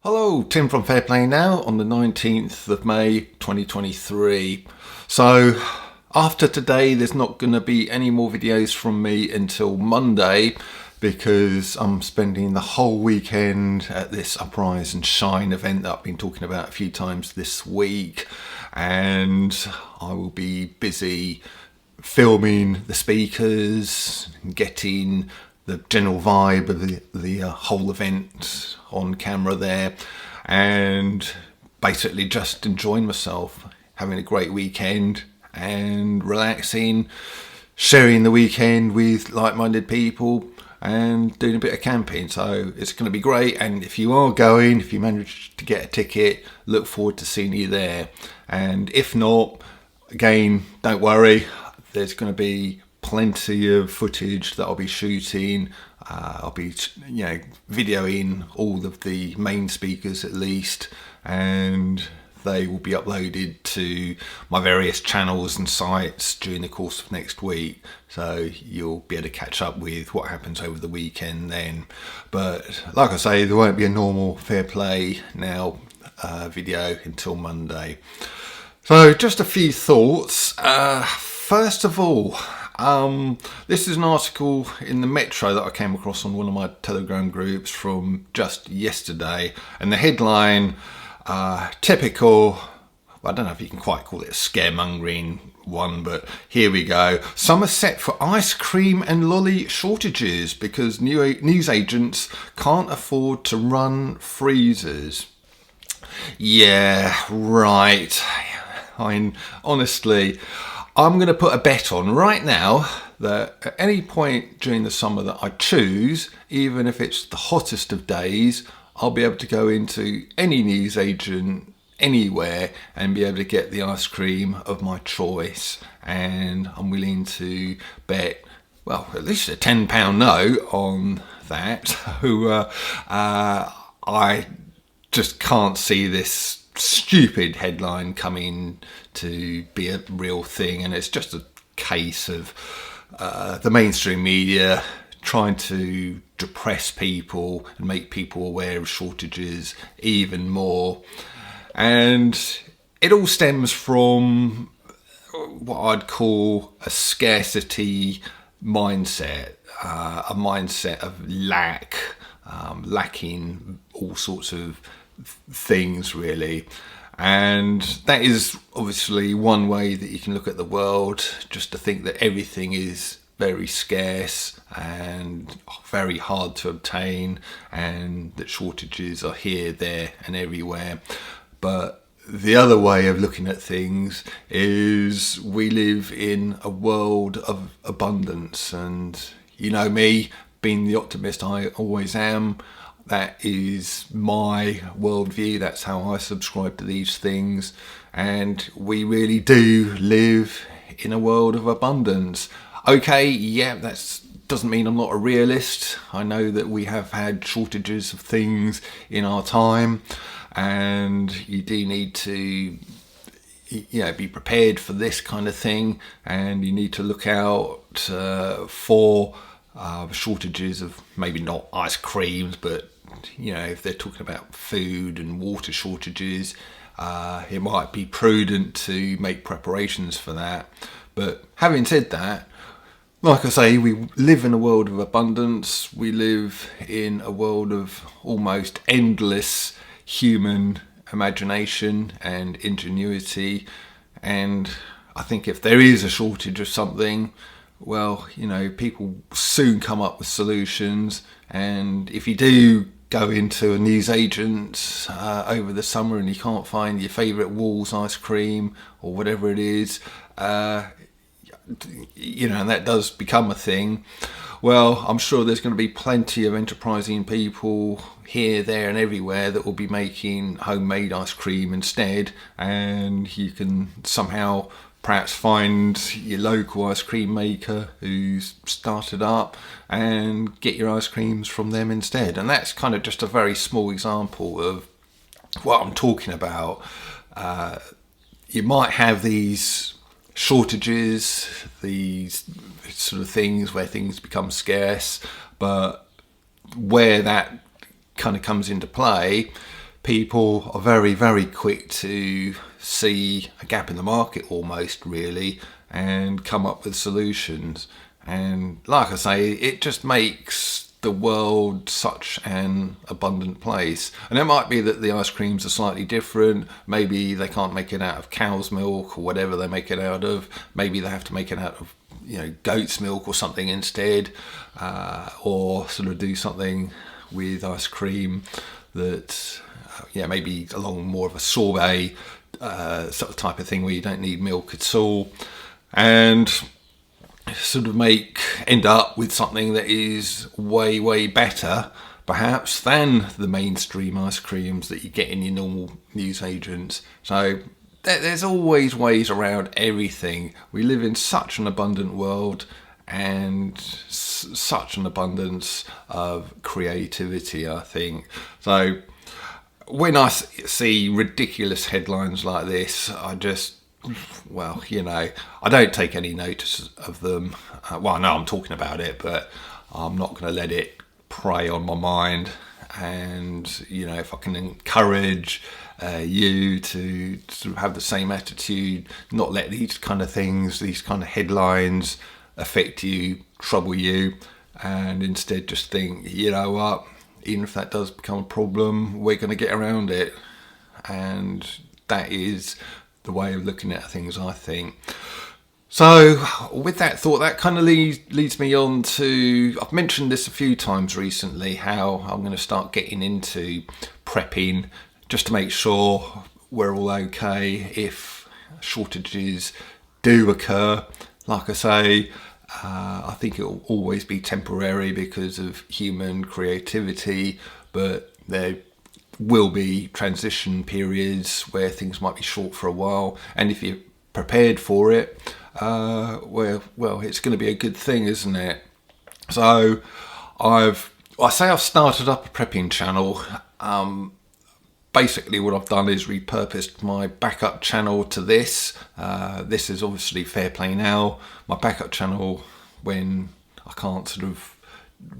Hello, Tim from Fair Play Now on the 19th of May 2023. So after today there's not going to be any more videos from me until Monday because I'm spending the whole weekend at this Uprise and Shine event that I've been talking about a few times this week, and I will be busy filming the speakers, getting the general vibe of the whole event on camera there, and basically just enjoying myself, having a great weekend and relaxing, sharing the weekend with like-minded people and doing a bit of camping. So it's going to be great, and if you are going, if you manage to get a ticket, look forward to seeing you there. And if not, again, don't worry, there's going to be plenty of footage that I'll be shooting. I'll be videoing all of the main speakers at least, and they will be uploaded to my various channels and sites during the course of next week, so you'll be able to catch up with what happens over the weekend then. But like I say, there won't be a normal Fair Play Now video until Monday. So just a few thoughts. First of all, this is an article in the Metro that I came across on one of my Telegram groups from just yesterday, and the headline, typical, well, I don't know if you can quite call it a scaremongering one, but here we go. Summer set for ice cream and lolly shortages because news agents can't afford to run freezers. Yeah, right. Honestly, I'm going to put a bet on right now that at any point during the summer that I choose, even if it's the hottest of days, I'll be able to go into any newsagent anywhere and be able to get the ice cream of my choice. And I'm willing to bet, well, at least a £10 note on that. So I just can't see this stupid headline coming to be a real thing, and it's just a case of the mainstream media trying to depress people and make people aware of shortages even more. And it all stems from what I'd call a scarcity mindset, a mindset of lacking all sorts of things really. And that is obviously one way that you can look at the world, just to think that everything is very scarce and very hard to obtain, and that shortages are here, there and everywhere. But the other way of looking at things is we live in a world of abundance, and you know me, being the optimist I always am, that is my worldview. That's how I subscribe to these things. And we really do live in a world of abundance. Okay, yeah, that doesn't mean I'm not a realist. I know that we have had shortages of things in our time, and you do need to be prepared for this kind of thing, and you need to look out for shortages of maybe not ice creams, but if they're talking about food and water shortages, it might be prudent to make preparations for that. But having said that, like I say, we live in a world of abundance. We live in a world of almost endless human imagination and ingenuity. And I think if there is a shortage of something, well, people soon come up with solutions. And if you do go into a newsagent over the summer and you can't find your favourite Walls ice cream or whatever it is, and that does become a thing, well, I'm sure there's going to be plenty of enterprising people here, there and everywhere that will be making homemade ice cream instead, and you can somehow perhaps find your local ice cream maker who's started up and get your ice creams from them instead. And that's kind of just a very small example of what I'm talking about. You might have these shortages, these sort of things where things become scarce, but where that kind of comes into play, people are very, very quick to see a gap in the market almost, really, and come up with solutions. And like I say, it just makes the world such an abundant place. And it might be that the ice creams are slightly different. Maybe they can't make it out of cow's milk or whatever they make it out of. Maybe they have to make it out of, goat's milk or something instead, or sort of do something with ice cream that, maybe along more of a sorbet sort of type of thing where you don't need milk at all, and sort of end up with something that is way, way better perhaps than the mainstream ice creams that you get in your normal newsagents. So there's always ways around everything. We live in such an abundant world and such an abundance of creativity, I think. So when I see ridiculous headlines like this, I just, I don't take any notice of them. I know I'm talking about it, but I'm not going to let it prey on my mind. And, if I can encourage you to sort of have the same attitude, not let these kind of things, these kind of headlines affect you, trouble you, and instead just think, you know what, even if that does become a problem, we're going to get around it. And that is the way of looking at things, I think. So with that thought, that kind of leads me on to, I've mentioned this a few times recently, how I'm going to start getting into prepping just to make sure we're all okay if shortages do occur. Like I say, I think it'll always be temporary because of human creativity, but there will be transition periods where things might be short for a while, and if you're prepared for it, it's going to be a good thing, isn't it? So I've started up a prepping channel. Basically what I've done is repurposed my backup channel to this. This is obviously Fair Play Now, my backup channel when I can't sort of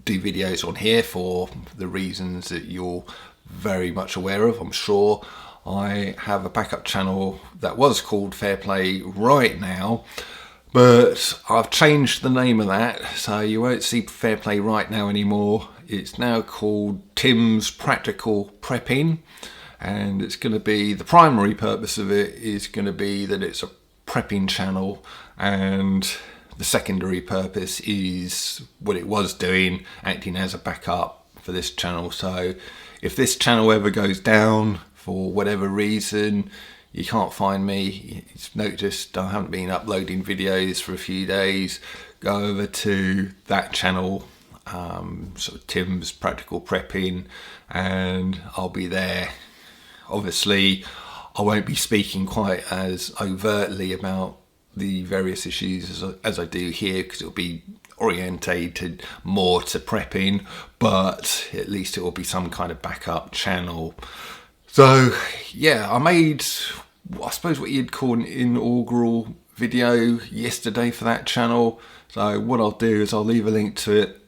do videos on here for the reasons that you're very much aware of, I'm sure. I have a backup channel that was called Fair Play Right Now, but I've changed the name of that, so you won't see Fair Play Right Now anymore. It's now called Tim's Practical Prepping, and it's going to be, the primary purpose of it is going to be that it's a prepping channel, and the secondary purpose is what it was doing, acting as a backup for this channel. So if this channel ever goes down for whatever reason, you can't find me, you've noticed I haven't been uploading videos for a few days, go over to that channel, sort of Tim's Practical Prepping, and I'll be there. Obviously I won't be speaking quite as overtly about the various issues as I do here, because it'll be orientated more to prepping, but at least it will be some kind of backup channel. So yeah, I made, I suppose, what you'd call an inaugural video yesterday for that channel. So what I'll do is I'll leave a link to it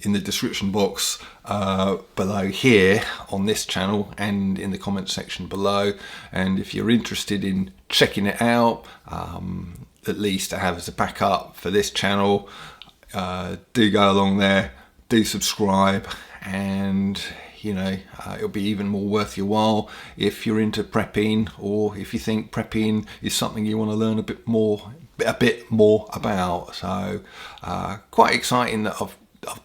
in the description box below here on this channel and in the comment section below, and if you're interested in checking it out, at least to have as a backup for this channel, do go along there, do subscribe, and it'll be even more worth your while if you're into prepping, or if you think prepping is something you want to learn a bit more about. So quite exciting that I've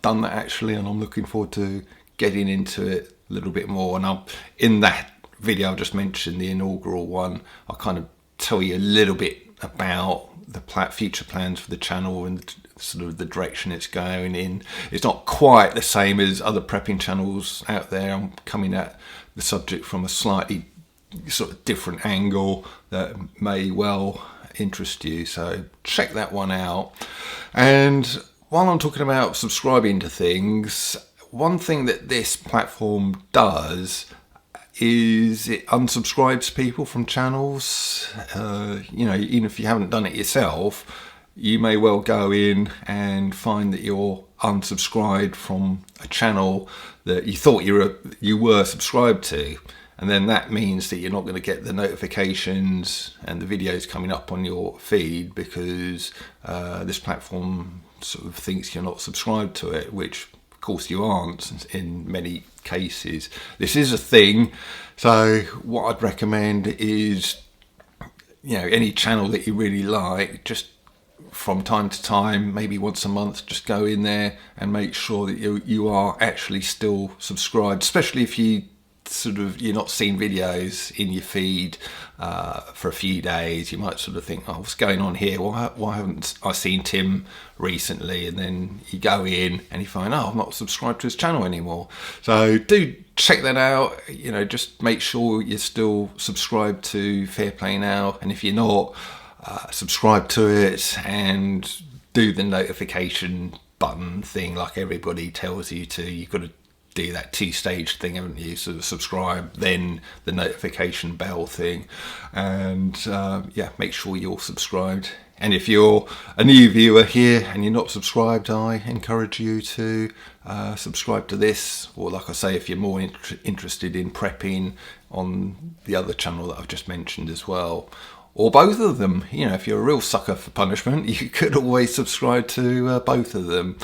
done that actually, and I'm looking forward to getting into it a little bit more. And in that video I've just mentioned, the inaugural one, I'll kind of tell you a little bit about the future plans for the channel and sort of the direction it's going in. It's not quite the same as other prepping channels out there. I'm coming at the subject from a slightly sort of different angle that may well interest you, so check that one out. And while I'm talking about subscribing to things, one thing that this platform does is it unsubscribes people from channels. Even if you haven't done it yourself, you may well go in and find that you're unsubscribed from a channel that you thought you were subscribed to, and then that means that you're not going to get the notifications and the videos coming up on your feed, because this platform sort of thinks you're not subscribed to it, which of course you aren't in many cases. This is a thing, so what I'd recommend is, any channel that you really like, just from time to time, maybe once a month, just go in there and make sure that you are actually still subscribed, especially if you're not seeing videos in your feed for a few days. You might sort of think, oh, what's going on here? Why haven't I seen Tim recently? And then you go in and you find, oh, I'm not subscribed to his channel anymore. So do check that out. Just make sure you're still subscribed to Fair Play Now, and if you're not, subscribe to it and do the notification button thing like everybody tells you to. You've got to do that 2-stage thing, haven't you? So subscribe, then the notification bell thing, and make sure you're subscribed. And if you're a new viewer here and you're not subscribed, I encourage you to subscribe to this, or like I say, if you're more interested in prepping, on the other channel that I've just mentioned as well, or both of them. If you're a real sucker for punishment, you could always subscribe to both of them.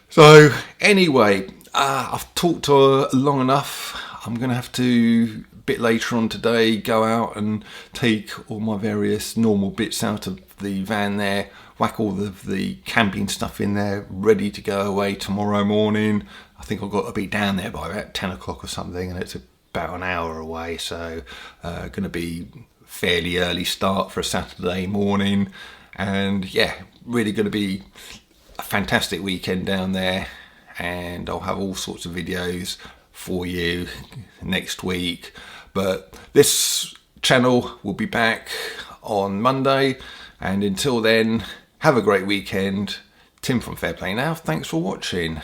So anyway, I've talked long enough. I'm going to have to, a bit later on today, go out and take all my various normal bits out of the van there, whack all of the camping stuff in there, ready to go away tomorrow morning. I think I've got to be down there by about 10 o'clock or something, and it's about an hour away, so going to be fairly early start for a Saturday morning, and really going to be a fantastic weekend down there. And I'll have all sorts of videos for you next week, but this channel will be back on Monday, and until then, have a great weekend. Tim from Fair Play Now, thanks for watching.